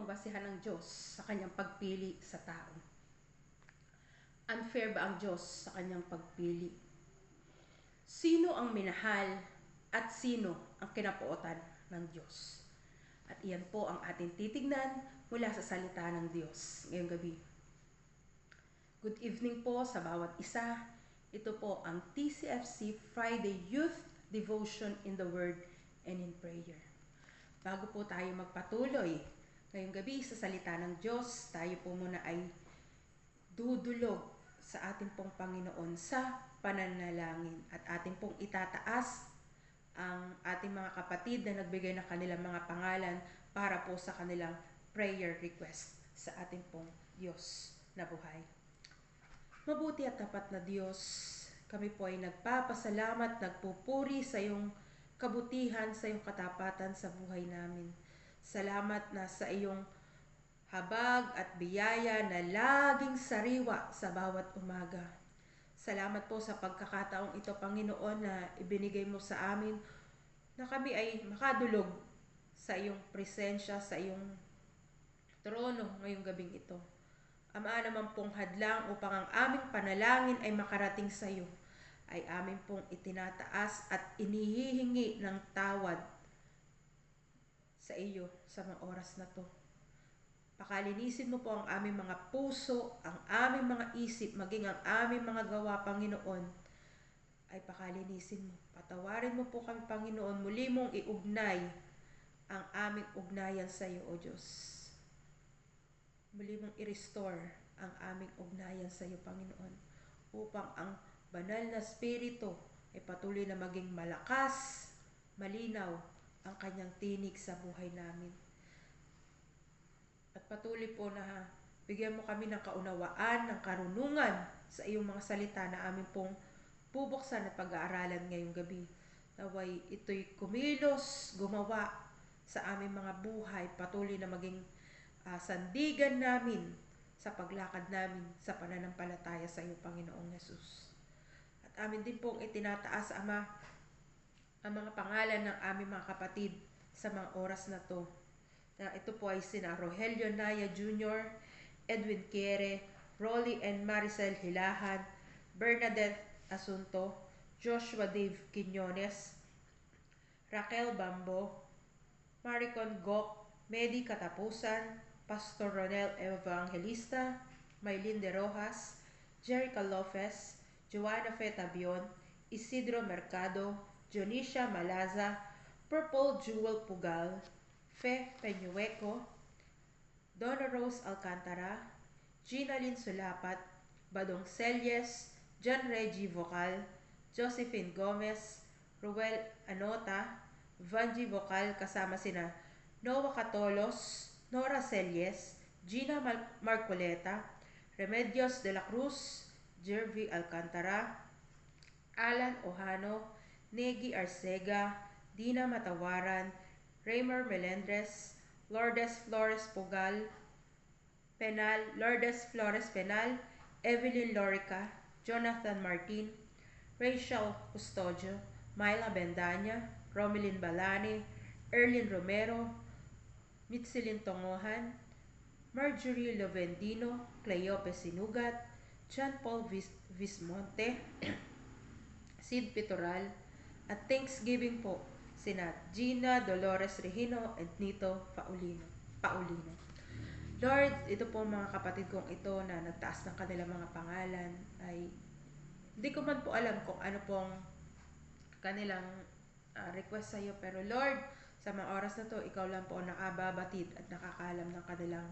ang basehan ng Diyos sa kanyang pagpili sa tao? Unfair ba ang Diyos sa kanyang pagpili? Sino ang minahal at sino ang kinapuotan ng Diyos? At iyan po ang ating titignan mula sa salita ng Diyos ngayong gabi. Good evening po sa bawat isa. Ito po ang TCFC Friday Youth Devotion in the Word and in Prayer. Bago po tayo magpatuloy ngayong gabi sa salita ng Diyos, tayo po muna ay dudulog sa ating pong Panginoon sa pananalangin at ating pong itataas ang ating mga kapatid na nagbigay ng kanilang mga pangalan para po sa kanilang prayer request sa ating pong Diyos na buhay. Mabuti at tapat na Diyos, kami po ay nagpapasalamat, nagpupuri sa iyong kabutihan, sa iyong katapatan sa buhay namin. Salamat na sa iyong habag at biyaya na laging sariwa sa bawat umaga. Salamat po sa pagkakataong ito, Panginoon, na ibinigay mo sa amin na kami ay makadulog sa iyong presensya, sa iyong trono ngayong gabing ito. Ama, naman pong hadlang upang ang aming panalangin ay makarating sa iyo, ay amin pong itinataas at inihihingi ng tawad sa iyo sa mga oras na to. Pakalinisin mo po ang aming mga puso, ang aming mga isip, maging ang aming mga gawa, Panginoon, ay pakalinisin mo. Patawarin mo po kami, Panginoon, muli mong iugnay ang aming ugnayan sa iyo, O Diyos. Muli mong i-restore ang aming ugnayan sa iyo, Panginoon, upang ang banal na Espiritu ay patuloy na maging malakas, malinaw ang kanyang tinig sa buhay namin. At patuloy po na bigyan mo kami ng kaunawaan, ng karunungan sa iyong mga salita na amin pong bubuksan at pag-aaralan ngayong gabi. Naway ito'y kumilos, gumawa sa aming mga buhay, patuloy na maging sandigan namin sa paglakad namin sa pananampalataya sa iyo, Panginoong Yesus. At amin din pong itinataas, Ama, ang mga pangalan ng aming mga kapatid sa mga oras na to. Na ito po ay sina Rogelio Naya Jr., Edwin Quiere, Rolly and Maricel Hilahan, Bernadette Asunto, Joshua Dave Quiñones, Raquel Bambo, Maricon Gok, Medi Katapusan, Pastor Ronel Evangelista, Maylin de Rojas, Jerica Lopez, Joanna Fetabion, Isidro Mercado, Dionisha Malaza, Purple Jewel Pugal, Fe Peñueco, Donna Rose Alcantara, Gina Lynn Sulapat, Badong Celyes, John Reggie Vocal, Josephine Gomez, Ruel Anota, Vanji Vocal kasama sina Noah Catolos, Nora Celyes, Gina Marcoleta, Remedios de la Cruz, Jervy Alcantara, Alan Ojano, Negi Arcega, Dina Matawaran, Raymer Melendres, Lourdes Flores Pugal, Lourdes Flores Penal, Evelyn Lorica, Jonathan Martin, Rachel Custodio, Myla Bendanya, Romilyn Balani, Erlin Romero, Mitsilin Tongohan, Marjorie Lovendino, Cleope Sinugat, John Paul Vismonte, Sid Pitoral, at Thanksgiving po sina Gina Dolores Regino at Nito Paulino. Lord, ito po mga kapatid kong ito na nagtaas ng kanilang mga pangalan ay hindi ko man po alam kung ano pong kanilang request sa iyo, pero Lord, sa mga oras na to, ikaw lang po nakababatid at nakakalam ng kanilang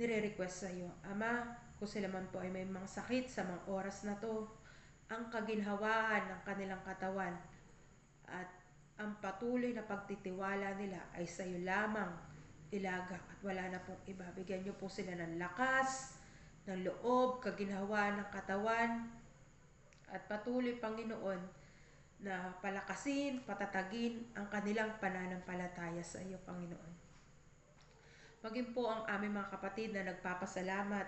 nire-request sa iyo. Ama, kung sila man po ay may mga sakit sa mga oras na to, ang kaginhawaan ng kanilang katawan at ang patuloy na pagtitiwala nila ay sa iyo lamang ilaga at wala na pong iba. Bigyan niyo po sila ng lakas, ng loob, kaginhawaan ng katawan at patuloy, Panginoon, na palakasin, patatagin ang kanilang pananampalataya sa iyo, Panginoon. Maging po ang aming mga kapatid na nagpapasalamat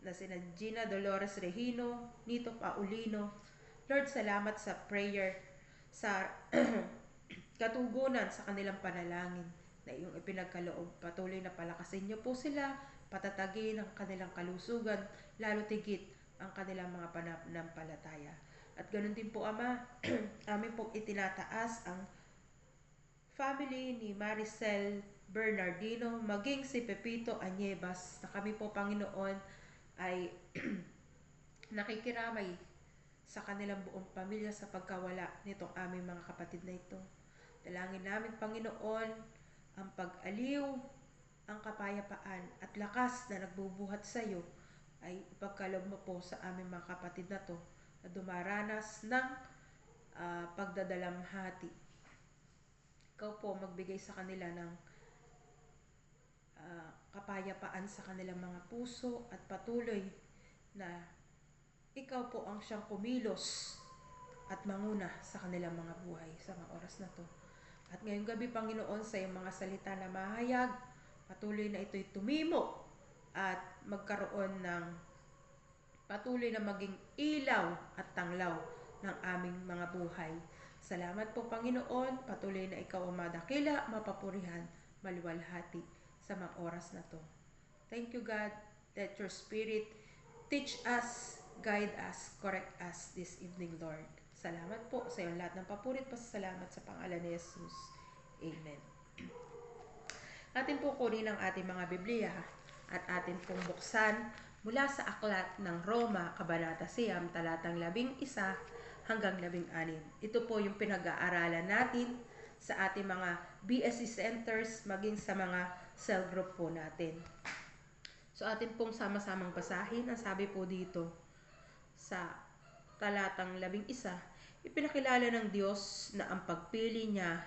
na sina Gina Dolores Regino, Nito Paulino. Lord, salamat sa prayer, sa katugunan sa kanilang panalangin. na iyong ipinagkaloob. Patuloy na palakasin niyo po sila, patatagin ang kanilang kalusugan, lalo tigit ang kanilang mga pananampalataya. At ganoon din po, Ama, amin pong itinataas ang family ni Maricel Bernardino, maging si Pepito Anyebas, na kami po, Panginoon, ay nakikiramay sa kanilang buong pamilya sa pagkawala nitong aming mga kapatid na ito. Dalangin namin, Panginoon, ang pag-aliw, ang kapayapaan at lakas na nagbubuhat sa iyo ay ipagkaloob mo po sa aming mga kapatid na to na dumaranas ng pagdadalamhati. Ikaw po magbigay sa kanila ng kapayapaan sa kanilang mga puso at patuloy na ikaw po ang siyang kumilos at manguna sa kanilang mga buhay sa mga oras na to. At ngayong gabi, Panginoon, sa iyong mga salita na mahayag, patuloy na ito'y tumimo at magkaroon ng patuloy na maging ilaw at tanglaw ng aming mga buhay. Salamat po, Panginoon, patuloy na ikaw ang madakila, mapapurihan, maliwalhati sa mga oras na to. Thank you, God. Let your Spirit teach us, guide us, correct us this evening, Lord. Salamat po sa iyong lahat ng papurit, pasasalamat sa pangalan ni Jesus. Amen. Atin po kunin ang ating mga Biblia at atin pong buksan mula sa aklat ng Roma, Kabanata 9, talatang 11 hanggang 16. Ito po yung pinag-aaralan natin sa ating mga BSC centers, maging sa mga cell group po natin. So atin pong sama-samang basahin. Ang sabi po dito sa talatang 11, ipinakilala ng Diyos na ang pagpili niya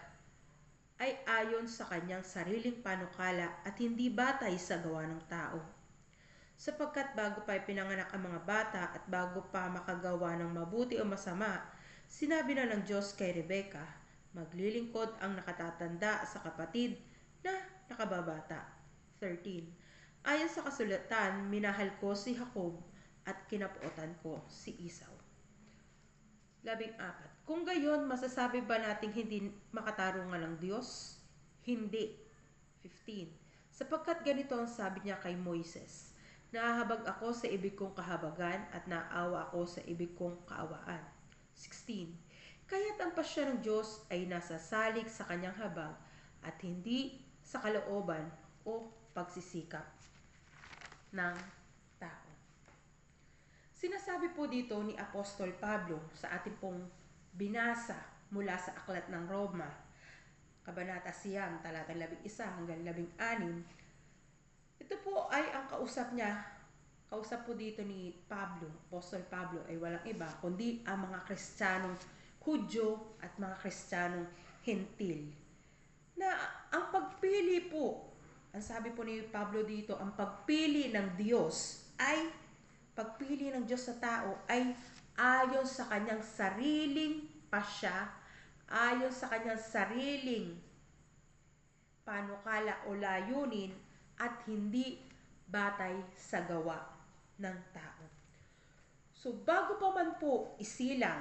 ay ayon sa kanyang sariling panukala at hindi batay sa gawa ng tao. Sapagkat bago pa ipinanganak ang mga bata at bago pa makagawa ng mabuti o masama, sinabi na ng Diyos kay Rebecca, maglilingkod ang nakatatanda sa kapatid na nakababata. 13. Ayon sa kasulatan, minahal ko si Jacob at kinapuotan ko si Esau. 14. Kung gayon, masasabi ba nating hindi makatarungan ng Diyos? Hindi. 15. Sapagkat ganito ang sabi niya kay Moises, nahahabag ako sa ibig kong kahabagan at naawa ako sa ibig kong kaawaan. 16. Kaya't ang pasya ng Diyos ay nasasalig sa kanyang habag at hindi sa kalooban o pagsisikap ng tao. Sinasabi po dito ni Apostol Pablo sa ating pong binasa mula sa aklat ng Roma, Kabanata 9, talatang 11 hanggang 16. Ito po ay ang kausap niya. Kausap po dito ni Pablo, Apostol Pablo, ay walang iba kundi ang mga Kristiyanong Hudyo at mga Kristiyanong Hentil. Na ang pagpili po, ang sabi po ni Pablo dito, ang pagpili ng Diyos ay, pagpili ng Diyos sa tao ay ayon sa kanyang sariling pasya, ayon sa kanyang sariling panukala o layunin at hindi batay sa gawa ng tao. So bago pa man po isilang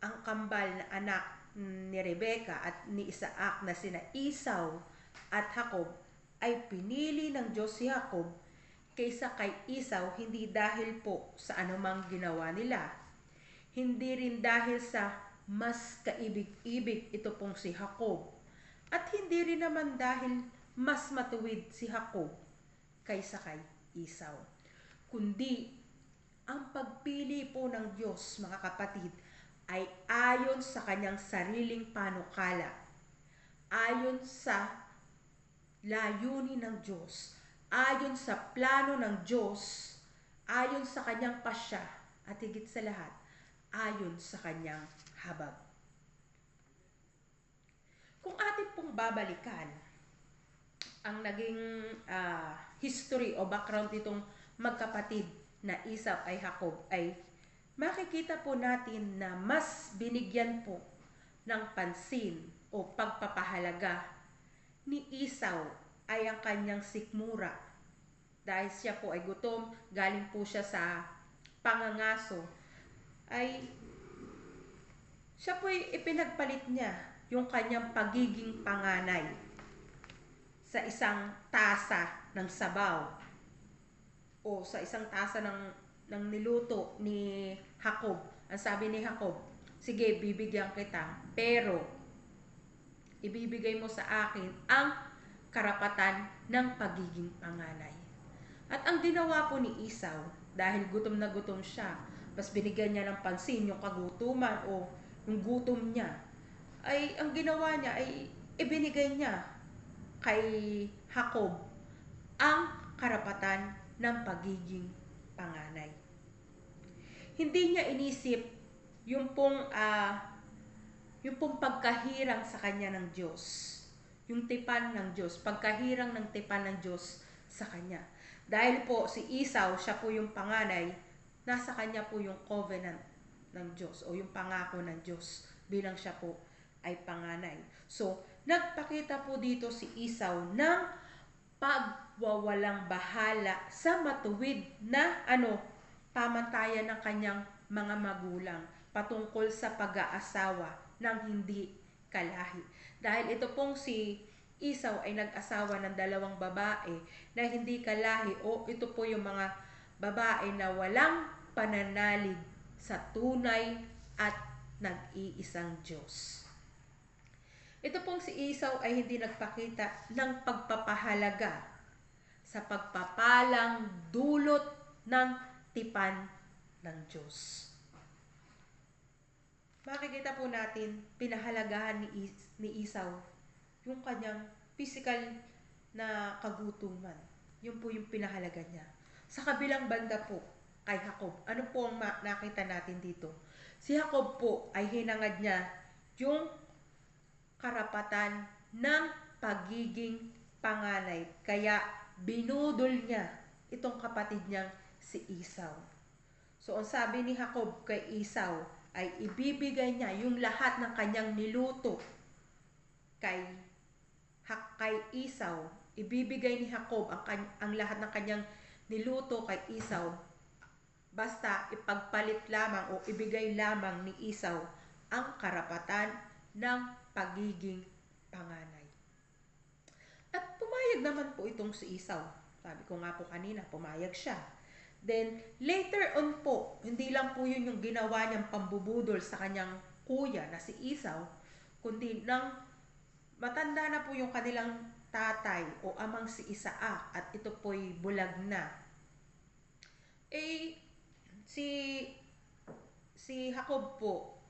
ang kambal na anak ni Rebecca at ni Isaac na sina Esau at Jacob, ay pinili ng Diyos si Jacob kaysa kay Esau, hindi dahil po sa anumang ginawa nila. Hindi rin dahil sa mas kaibig-ibig ito pong si Jacob. At hindi rin naman dahil mas matuwid si Jacob kaysa kay Esau. Kundi ang pagpili po ng Diyos, mga kapatid, ay ayon sa kanyang sariling panukala, ayon sa layunin ng Diyos, ayon sa plano ng Diyos, ayon sa kanyang pasya, at higit sa lahat, ayon sa kanyang habag. Kung atin pong babalikan ang naging history o background nitong magkapatid na Esau ay Jacob, ay makikita po natin na mas binigyan po ng pansin o pagpapahalaga ni Esau ay ang kanyang sikmura. Dahil siya po ay gutom, galing po siya sa pangangaso, ay siya po ay ipinagpalit niya yung kanyang pagiging panganay. sa isang tasa ng sabaw o sa isang tasa ng niluto ni Jacob. Ang sabi ni Jacob, sige, bibigyan kita, pero ibibigay mo sa akin ang karapatan ng pagiging panganay. At ang ginawa po ni Esau, dahil gutom na gutom siya, mas binigyan niya ng pansin yung kagutuman o yung gutom niya, ay ang ginawa niya ay ibinigay niya kay Jacob ang karapatan ng pagiging panganay. Hindi niya inisip yung pong pagkahirang sa kanya ng Diyos. Yung tipan ng Diyos, pagkahirang ng tipan ng Diyos sa kanya. Dahil po si Esau, siya po yung panganay, nasa kanya po yung covenant ng Diyos o yung pangako ng Diyos bilang siya po ay panganay. So, nagpakita po dito si Esau ng pagwawalang bahala sa matuwid na pamantayan ng kanyang mga magulang patungkol sa pag-aasawa ng hindi kalahi. Dahil ito pong si Esau ay nag-asawa ng 2 babae na hindi kalahi o ito po yung mga babae na walang pananalig sa tunay at nag-iisang Diyos. Ito pong si Esau ay hindi nagpakita ng pagpapahalaga sa pagpapalang dulot ng tipan ng Diyos. Makikita po natin, pinahalagahan ni Esau yung kanyang physical na kagutuman. Yun po yung pinahalaga niya. Sa kabilang banda po, kay Jacob, ano po ang nakita natin dito? Si Jacob po ay hinangad niya yung karapatan ng pagiging panganay. Kaya binudol niya itong kapatid niyang si Esau. So, ang sabi ni Jacob kay Esau ay ibibigay niya yung lahat ng kanyang niluto kay Esau. Ibibigay ni Jacob ang lahat ng kanyang niluto kay Esau basta ipagpalit lamang o ibigay lamang ni Esau ang karapatan ng pagiging panganay. At pumayag naman po itong si Esau. Sabi ko nga po kanina, pumayag siya. Then, later on po, hindi lang po yun yung ginawa niyang pambubudol sa kanyang kuya na si Esau, kundi nang matanda na po yung kanilang tatay o amang si Isaac at ito po'y bulag na. Si Jacob po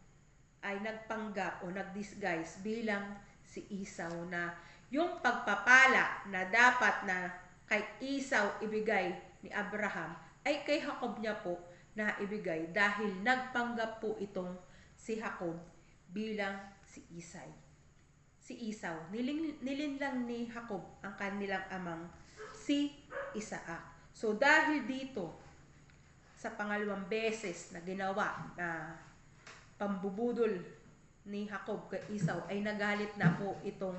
ay nagpanggap o nagdisguise bilang si Esau na yung pagpapala na dapat na kay Esau ibigay ni Abraham ay kay Jacob niya po na ibigay dahil nagpanggap po itong si Jacob bilang si Esau. Nilinlang ni Jacob ang kanilang amang si Isaac. So dahil dito sa pangalawang beses na ginawa na pambubudol ni Jacob kay Esau ay nagalit na po itong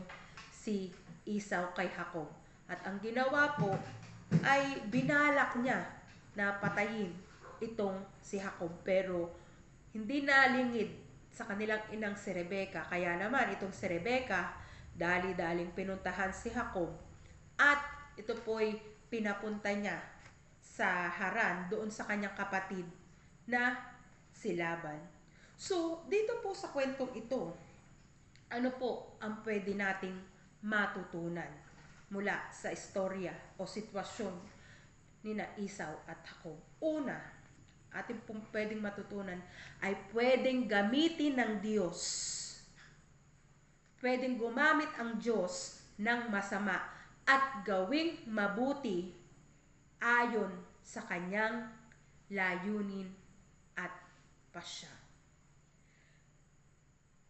si Esau kay Jacob. At ang ginawa po ay binalak niya na patayin itong si Jacob pero hindi nalingid sa kanilang inang si Rebecca. Kaya naman itong si Rebecca dali-daling pinuntahan si Jacob at ito po'y pinapunta niya sa Haran doon sa kanyang kapatid na si Laban. So, dito po sa kwentong ito, ano po ang pwede nating matutunan mula sa istorya o sitwasyon ni na Esau at Jacob? Una, ating pong pwedeng matutunan ay pwedeng gamitin ng Diyos. Pwedeng gumamit ang Diyos ng masama at gawing mabuti ayon sa kanyang layunin at pasya.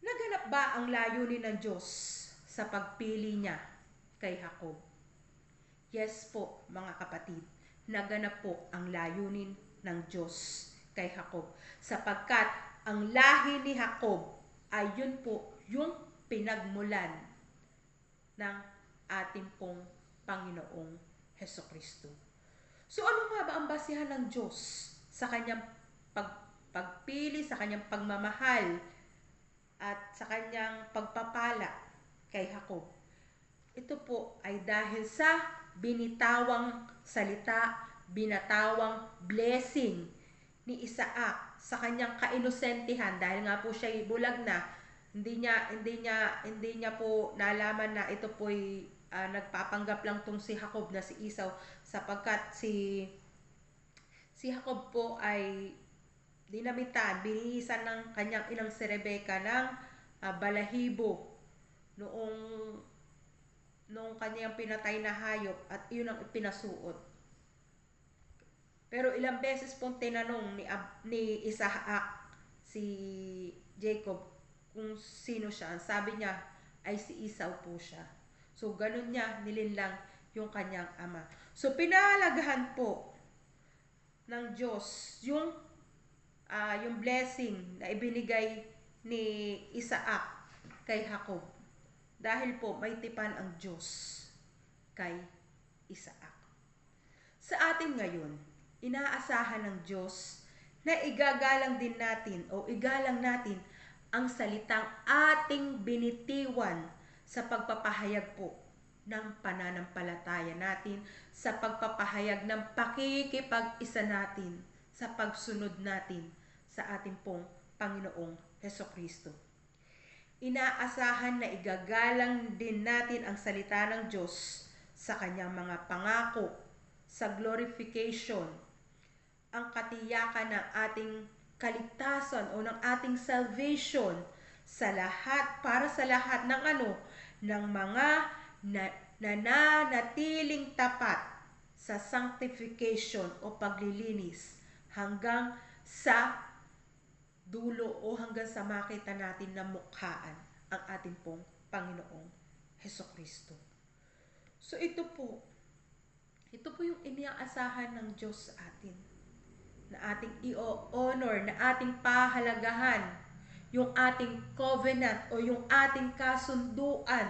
Naganap ba ang layunin ng Diyos sa pagpili niya kay Jacob? Yes po, mga kapatid. Naganap po ang layunin ng Diyos kay Jacob sapagkat ang lahi ni Jacob ay yun po yung pinagmulan ng ating pong Panginoong Hesukristo. So ano nga ba ang basihan ng Diyos sa kanyang pagpili, sa kanyang pagmamahal at sa kanyang pagpapala kay Jacob? Ito po ay dahil sa binitawang salita, binatawang blessing ni Isaac sa kanyang kainosentihan dahil nga po siya bulag na. Hindi niya po nalaman na ito po ay nagpapanggap lang tong si Jacob na si Esau, sapagkat si Jacob po ay binihisan ng kanyang inang si Rebecca ng balahibo noong kanyang pinatay na hayop, at iyon ang ipinasuot. Pero ilang beses pong tinanong ni Isaac si Jacob kung sino siya. Sabi niya ay si Esau po siya. So ganun niya nilinlang yung kanyang ama. So pinahalagahan po ng Diyos yung blessing na ibinigay ni Isaac kay Jacob, dahil po may tipan ang Diyos kay Isaac. Sa atin ngayon, inaasahan ng Diyos na igalang natin ang salitang ating binitiwan sa pagpapahayag po ng pananampalataya natin, sa pagpapahayag ng pakikipag-isa natin, sa pagsunod natin sa ating pong Panginoong Hesukristo. Inaasahan na igagalang din natin ang salita ng Diyos sa kanyang mga pangako, sa glorification, ang katiyakan ng ating kaligtasan o ng ating salvation para sa lahat ng mga nananatiling tapat sa sanctification o paglilinis hanggang sa dulo o hanggang sa makita natin na mukhaan ang ating pong Panginoong Hesukristo. So ito po yung inaasahan ng Diyos sa atin, na ating i-honor, na ating pahalagahan yung ating covenant o yung ating kasunduan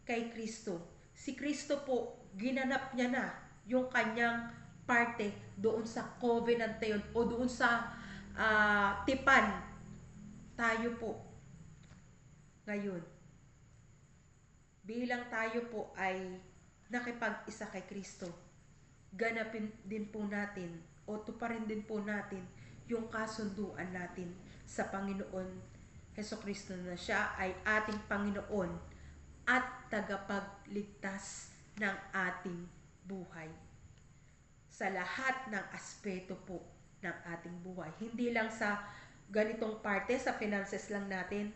kay Kristo. Si Kristo po, ginanap niya na yung kanyang parte doon sa covenant na yun o doon sa tipan. Tayo po ngayon, bilang tayo po ay nakipag-isa kay Kristo, ganapin din po natin o tuparin din po natin yung kasunduan natin sa Panginoon Hesukristo, na siya ay ating Panginoon at tagapagligtas ng ating buhay sa lahat ng aspeto po ng ating buhay. Hindi lang sa ganitong parte, sa finances lang natin,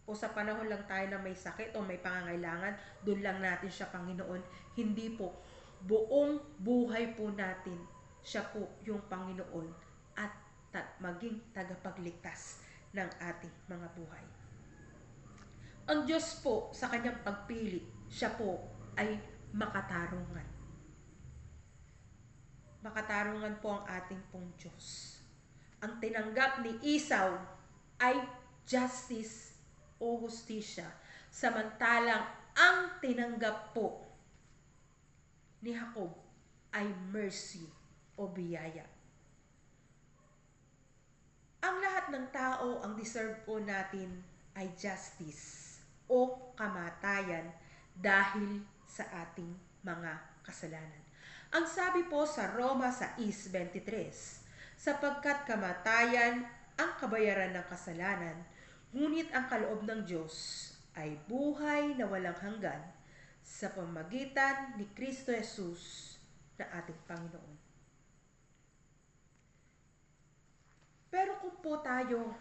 o sa panahon lang tayo na may sakit o may pangangailangan, doon lang natin siya Panginoon. Hindi po. Buong buhay po natin, siya po yung Panginoon at maging tagapagligtas ng ating mga buhay. Ang Diyos po sa kanyang pagpili, siya po ay makatarungan. Makatarungan po ang ating pong Diyos. Ang tinanggap ni Esau ay justice o hustisya, samantalang ang tinanggap po ni Jacob ay mercy o biyaya. Ang lahat ng tao, ang deserve po natin ay justice o kamatayan dahil sa ating mga kasalanan. Ang sabi po sa Roma 6:23, sapagkat kamatayan ang kabayaran ng kasalanan, ngunit ang kaloob ng Diyos ay buhay na walang hanggan sa pamamagitan ni Kristo Jesus na ating Panginoon. Pero kung po tayo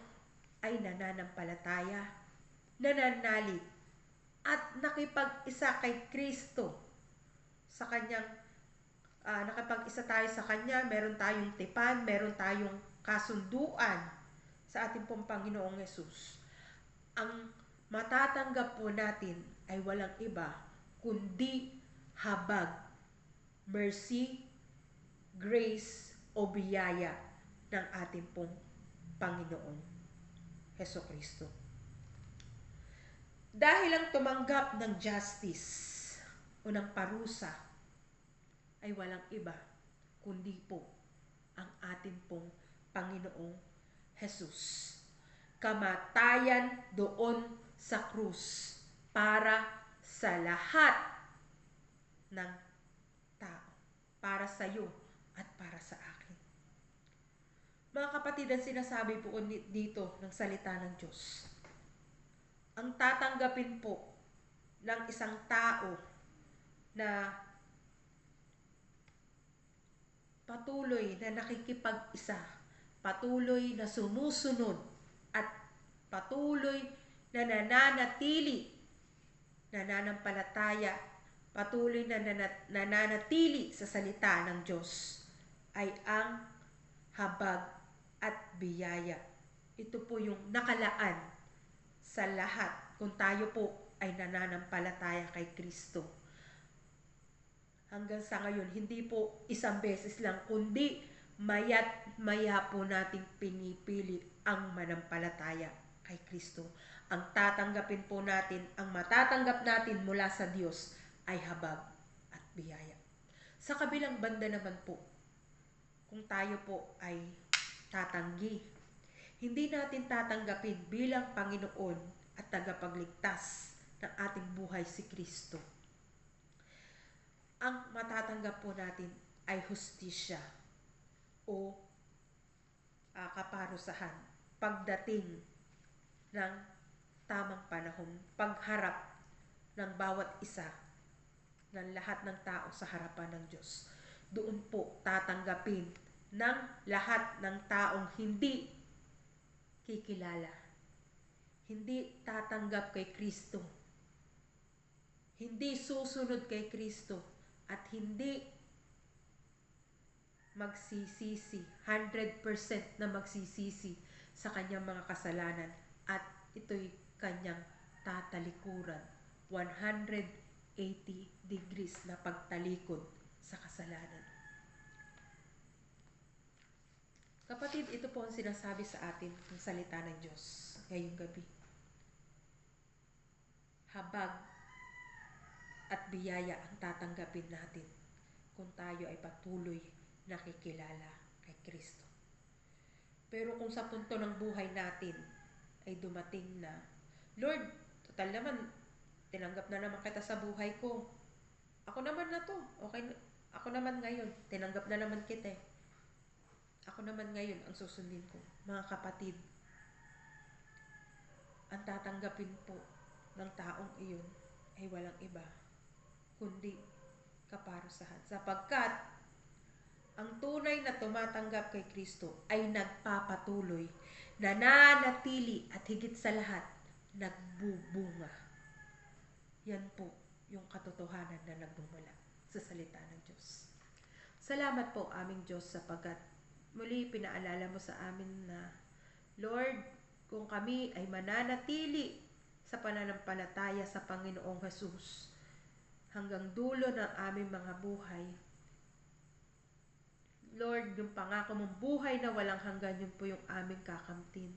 ay nananampalataya, nananalig, at nakipag-isa kay Kristo sa kanyang nakipag-isa tayo sa Kanya, meron tayong tipan, meron tayong kasunduan sa ating pong Panginoong Hesus. Ang matatanggap po natin ay walang iba kundi habag, mercy, grace o biyaya ng ating pong Panginoong Hesukristo. Dahil ang tumanggap ng justice o ng parusa ay walang iba kundi po ang ating pong Panginoong Hesus. Kamatayan doon sa krus para sa lahat ng tao para sa iyo at para sa akin. Mga kapatid, ang sinasabi po dito ng salita ng Diyos, ang tatanggapin po ng isang tao na patuloy na nakikipag-isa, patuloy na sumusunod, at patuloy na nananampalataya, patuloy na nananatili sa salita ng Diyos, ay ang habag at biyaya. Ito po yung nakalaan sa lahat kung tayo po ay nananampalataya kay Kristo. Hanggang sa ngayon, hindi po isang beses lang, kundi maya't maya po nating pinipili ang manampalataya kay Kristo. Ang tatanggapin po natin, ang matatanggap natin mula sa Diyos ay habag at biyaya. Sa kabilang banda naman po, kung tayo po ay tatanggi, hindi natin tatanggapin bilang Panginoon at tagapagligtas ng ating buhay si Kristo. Ang matatanggap po natin ay hustisya o kaparusahan pagdating ng tamang panahon, pagharap ng bawat isa ng lahat ng tao sa harapan ng Diyos. Doon po tatanggapin ng lahat ng taong hindi kikilala, hindi tatanggap kay Kristo, hindi susunod kay Kristo, at hindi magsisisi, 100% na magsisisi sa kanyang mga kasalanan, at ito'y kanyang tatalikuran, 180 degrees na pagtalikod sa kasalanan. Kapatid, ito po ang sinasabi sa atin ng salita ng Diyos ngayong gabi. Habag at biyaya ang tatanggapin natin kung tayo ay patuloy nakikilala kay Kristo. Pero kung sa punto ng buhay natin ay dumating na, Lord, total naman, tinanggap na naman kita sa buhay ko. Ako naman na to. Okay, ako naman ngayon, tinanggap na naman kita eh. Ako naman ngayon ang susundin ko. Mga kapatid, ang tatanggapin po ng taong iyon ay walang iba kundi kaparusahan. Sapagkat ang tunay na tumatanggap kay Kristo ay nagpapatuloy, nananatili, at higit sa lahat, nagbubunga. Yan po yung katotohanan na nagmumula sa salita ng Diyos. Salamat po aming Diyos sapagkat muli pinaalala mo sa amin na, Lord, kung kami ay mananatili sa pananampalataya sa Panginoong Hesus hanggang dulo ng aming mga buhay, Lord, yung pangako mong buhay na walang hanggan, yun po yung aming kakamtin.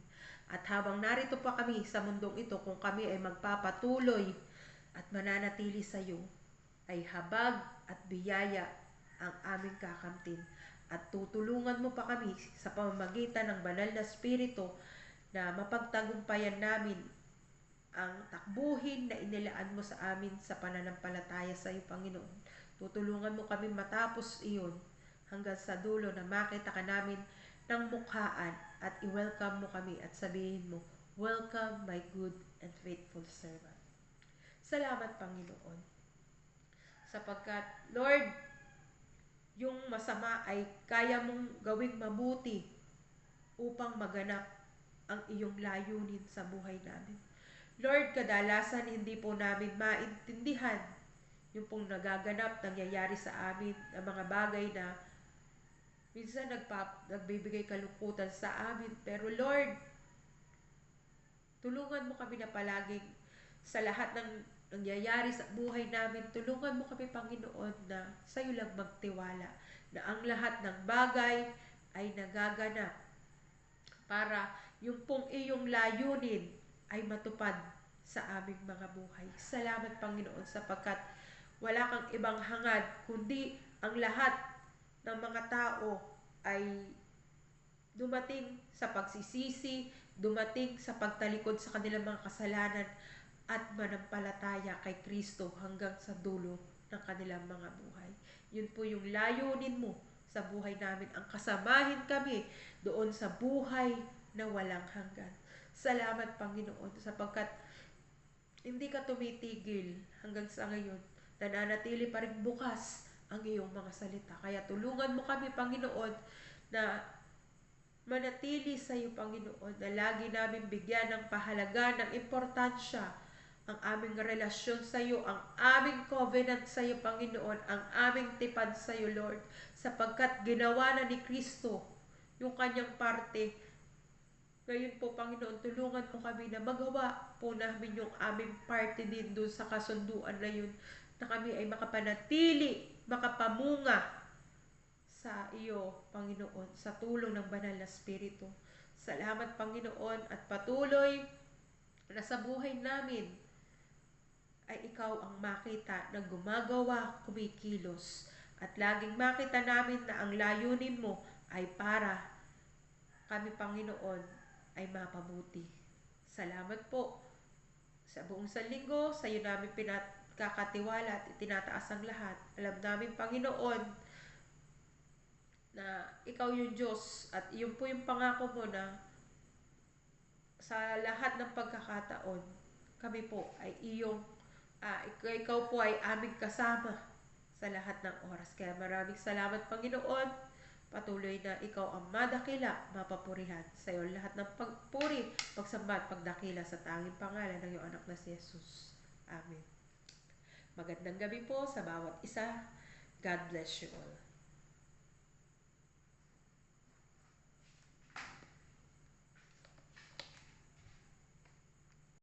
At habang narito pa kami sa mundong ito, kung kami ay magpapatuloy at mananatili sa iyo, ay habag at biyaya ang aming kakamtin. At tutulungan mo pa kami sa pamamagitan ng banal na Espiritu na mapagtagumpayan namin ang takbuhin na inilaan mo sa amin sa pananampalataya sa iyo, Panginoon. Tutulungan mo kami matapos iyon hanggang sa dulo na makita ka namin ng mukhaan at i-welcome mo kami at sabihin mo, welcome my good and faithful servant. Salamat, Panginoon. Sapagkat, Lord, yung masama ay kaya mong gawing mabuti upang maganap ang iyong layunin sa buhay namin. Lord, kadalasan hindi po namin maintindihan yung pong nagaganap, nangyayari sa amin ng mga bagay na minsan nagbibigay kalungkutan sa amin. Pero Lord, tulungan mo kami na palaging sa lahat ng nangyayari sa buhay namin, tulungan mo kami, Panginoon, na sa iyo lang magtiwala, na ang lahat ng bagay ay nagaganap para yung pong iyong layunin ay matupad sa aming mga buhay. Salamat, Panginoon, sapagkat wala kang ibang hangad, kundi ang lahat ng mga tao ay dumating sa pagsisisi, dumating sa pagtalikod sa kanilang mga kasalanan, at manampalataya kay Kristo hanggang sa dulo ng kanilang mga buhay. Yun po yung layunin mo sa buhay namin, ang kasamahin kami doon sa buhay na walang hanggan. Salamat, Panginoon, sapagkat hindi ka tumitigil hanggang sa ngayon. Nananatili pa rin bukas ang iyong mga salita. Kaya tulungan mo kami, Panginoon, na manatili sa iyo, Panginoon, na lagi namin bigyan ng pahalaga, ng importansya ang aming relasyon sa iyo, ang aming covenant sa iyo, Panginoon, ang aming tipad sa iyo, Lord, sapagkat ginawa na ni Kristo yung kanyang parte. Ngayon po, Panginoon, tulungan mo kami na magawa po namin yung aming parte din doon sa kasunduan na yun, na kami ay makapanatili, makapamunga sa iyo, Panginoon, sa tulong ng banal na Espiritu. Salamat, Panginoon, at patuloy na sa buhay namin ay ikaw ang makita na gumagawa, kumikilos, at laging makita namin na ang layunin mo ay para kami, Panginoon, ay mapabuti. Salamat po sa buong sanlinggo, sa iyo namin pinakakatiwala at itinataas ang lahat. Alam namin, Panginoon, na ikaw yung Diyos at yun po yung pangako mo na sa lahat ng pagkakataon, kami po ay ikaw po ay aming kasama sa lahat ng oras. Kaya maraming salamat, Panginoon. Patuloy na ikaw ang madakila, mapapurihan. Sa iyo lahat ng pagpuri, pagsamba at pagdakila sa tanging pangalan ng iyong anak na si Jesus. Amen. Magandang gabi po sa bawat isa. God bless you all.